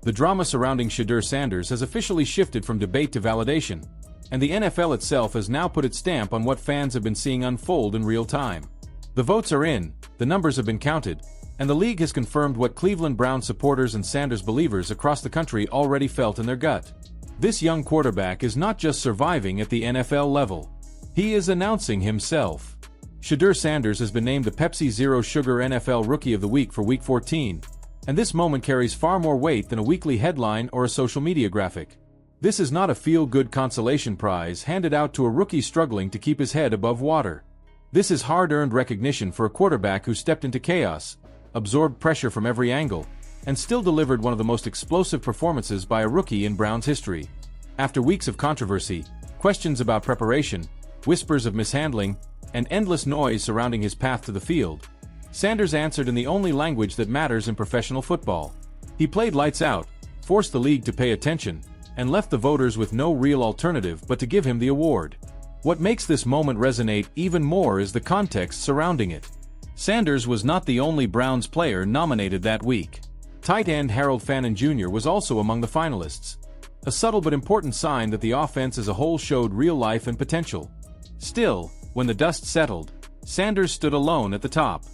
The drama surrounding Shedeur Sanders has officially shifted from debate to validation, and the NFL itself has now put its stamp on what fans have been seeing unfold in real time. The votes are in, the numbers have been counted, and the league has confirmed what Cleveland Browns supporters and Sanders believers across the country already felt in their gut. This young quarterback is not just surviving at the NFL level. He is announcing himself. Shedeur Sanders has been named the Pepsi Zero Sugar NFL Rookie of the Week for Week 14, and this moment carries far more weight than a weekly headline or a social media graphic. This is not a feel-good consolation prize handed out to a rookie struggling to keep his head above water. This is hard-earned recognition for a quarterback who stepped into chaos, absorbed pressure from every angle, and still delivered one of the most explosive performances by a rookie in Browns history. After weeks of controversy, questions about preparation, whispers of mishandling, and endless noise surrounding his path to the field, Sanders answered in the only language that matters in professional football. He played lights out, forced the league to pay attention, and left the voters with no real alternative but to give him the award. What makes this moment resonate even more is the context surrounding it. Sanders was not the only Browns player nominated that week. Tight end Harold Fannin Jr. was also among the finalists, a subtle but important sign that the offense as a whole showed real life and potential. Still, when the dust settled, Sanders stood alone at the top.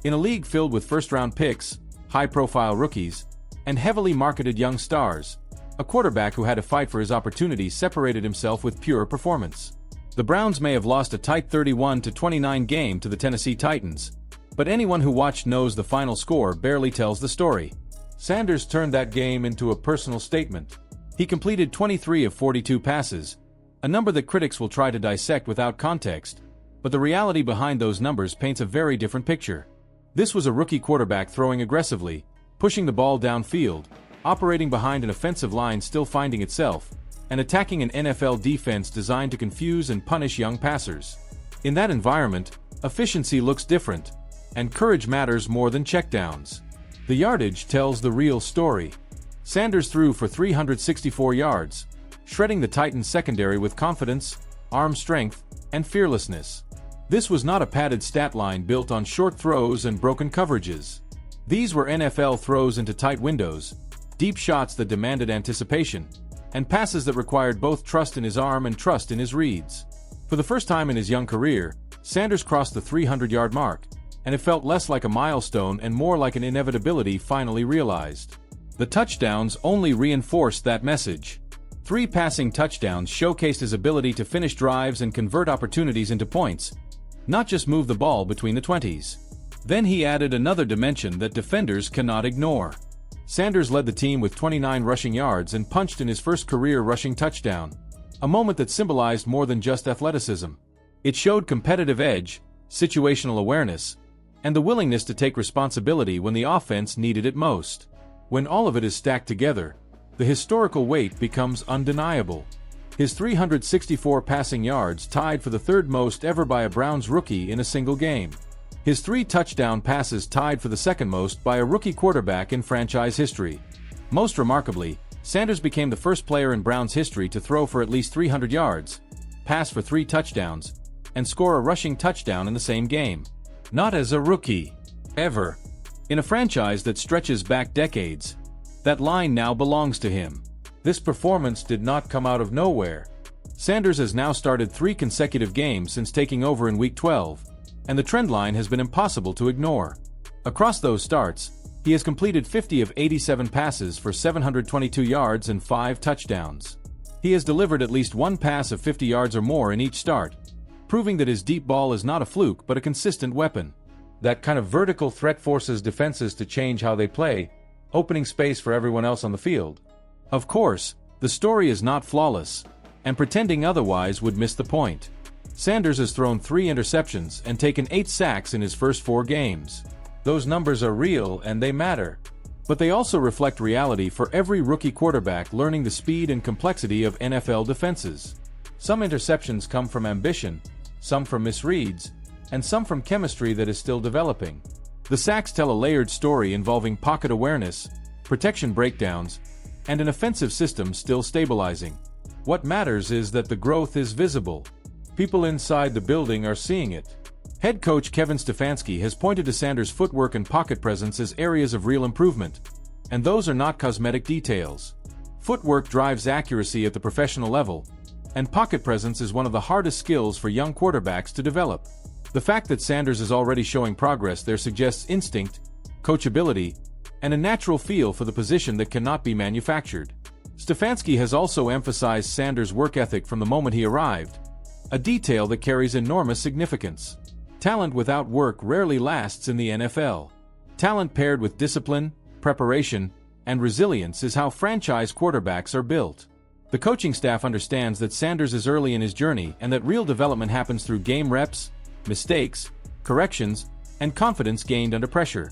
In a league filled with first-round picks, high-profile rookies, and heavily marketed young stars, a quarterback who had to fight for his opportunities separated himself with pure performance. The Browns may have lost a tight 31-29 game to the Tennessee Titans, but anyone who watched knows the final score barely tells the story. Sanders turned that game into a personal statement. He completed 23 of 42 passes, a number that critics will try to dissect without context, but the reality behind those numbers paints a very different picture. This was a rookie quarterback throwing aggressively, pushing the ball downfield, operating behind an offensive line still finding itself, and attacking an NFL defense designed to confuse and punish young passers. In that environment, efficiency looks different, and courage matters more than checkdowns. The yardage tells the real story. Sanders threw for 364 yards, shredding the Titans' secondary with confidence, arm strength, and fearlessness. This was not a padded stat line built on short throws and broken coverages. These were NFL throws into tight windows, deep shots that demanded anticipation, and passes that required both trust in his arm and trust in his reads. For the first time in his young career, Sanders crossed the 300-yard mark, and it felt less like a milestone and more like an inevitability finally realized. The touchdowns only reinforced that message. 3 passing touchdowns showcased his ability to finish drives and convert opportunities into points, not just move the ball between the 20s. Then he added another dimension that defenders cannot ignore. Sanders led the team with 29 rushing yards and punched in his first career rushing touchdown, a moment that symbolized more than just athleticism. It showed competitive edge, situational awareness, and the willingness to take responsibility when the offense needed it most. When all of it is stacked together, the historical weight becomes undeniable. His 364 passing yards tied for the third most ever by a Browns rookie in a single game. His 3 touchdown passes tied for the second most by a rookie quarterback in franchise history. Most remarkably, Sanders became the first player in Browns history to throw for at least 300 yards, pass for 3 touchdowns, and score a rushing touchdown in the same game. Not as a rookie. Ever. In a franchise that stretches back decades, that line now belongs to him. This performance did not come out of nowhere. Sanders has now started 3 consecutive games since taking over in Week 12, and the trend line has been impossible to ignore. Across those starts, he has completed 50 of 87 passes for 722 yards and 5 touchdowns. He has delivered at least 1 pass of 50 yards or more in each start, proving that his deep ball is not a fluke but a consistent weapon. That kind of vertical threat forces defenses to change how they play, opening space for everyone else on the field. Of course, the story is not flawless, and pretending otherwise would miss the point. Sanders has thrown 3 interceptions and taken 8 sacks in his first 4 games. Those numbers are real and they matter. But they also reflect reality for every rookie quarterback learning the speed and complexity of NFL defenses. Some interceptions come from ambition, some from misreads, and some from chemistry that is still developing. The sacks tell a layered story involving pocket awareness, protection breakdowns, and an offensive system still stabilizing. What matters is that the growth is visible. People inside the building are seeing it. Head coach Kevin Stefanski has pointed to Sanders' footwork and pocket presence as areas of real improvement, And those are not cosmetic details. Footwork drives accuracy at the professional level, and pocket presence is one of the hardest skills for young quarterbacks to develop. The fact that Sanders is already showing progress there suggests instinct, coachability, and a natural feel for the position that cannot be manufactured. Stefanski has also emphasized Sanders' work ethic from the moment he arrived, a detail that carries enormous significance. Talent without work rarely lasts in the NFL. Talent paired with discipline, preparation, and resilience is how franchise quarterbacks are built. The coaching staff understands that Sanders is early in his journey and that real development happens through game reps, mistakes, corrections, and confidence gained under pressure.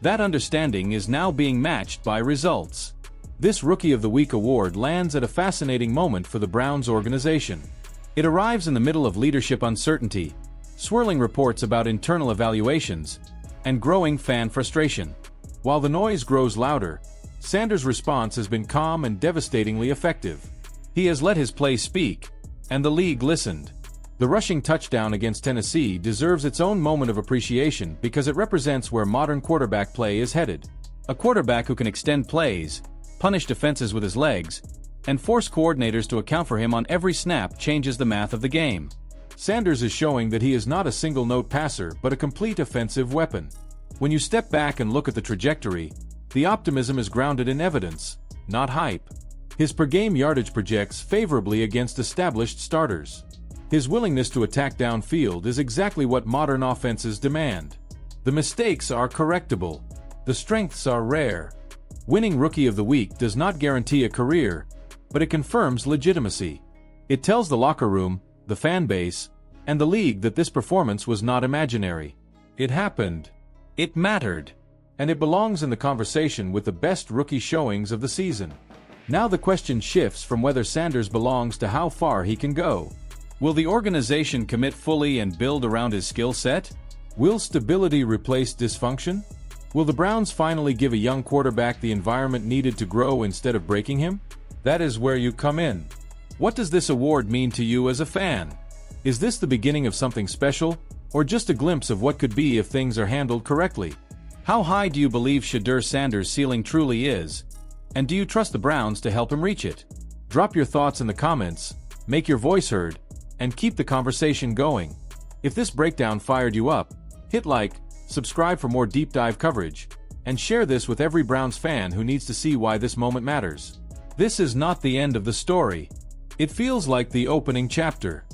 That understanding is now being matched by results. This Rookie of the Week award lands at a fascinating moment for the Browns organization. It arrives in the middle of leadership uncertainty, swirling reports about internal evaluations, and growing fan frustration. While the noise grows louder, Sanders' response has been calm and devastatingly effective. He has let his play speak, and the league listened. The rushing touchdown against Tennessee deserves its own moment of appreciation because it represents where modern quarterback play is headed. A quarterback who can extend plays, punish defenses with his legs, and force coordinators to account for him on every snap changes the math of the game. Sanders is showing that he is not a single-note passer but a complete offensive weapon. When you step back and look at the trajectory, the optimism is grounded in evidence, not hype. His per-game yardage projects favorably against established starters. His willingness to attack downfield is exactly what modern offenses demand. The mistakes are correctable. The strengths are rare. Winning Rookie of the Week does not guarantee a career, but it confirms legitimacy. It tells the locker room, the fan base, and the league that this performance was not imaginary. It happened. It mattered. And it belongs in the conversation with the best rookie showings of the season. Now the question shifts from whether Sanders belongs to how far he can go. Will the organization commit fully and build around his skill set? Will stability replace dysfunction? Will the Browns finally give a young quarterback the environment needed to grow instead of breaking him? That is where you come in. What does this award mean to you as a fan? Is this the beginning of something special, or just a glimpse of what could be if things are handled correctly? How high do you believe Shedeur Sanders' ceiling truly is? And do you trust the Browns to help him reach it? Drop your thoughts in the comments, make your voice heard, and keep the conversation going. If this breakdown fired you up, hit like, subscribe for more deep dive coverage, and share this with every Browns fan who needs to see why this moment matters. This is not the end of the story. It feels like the opening chapter.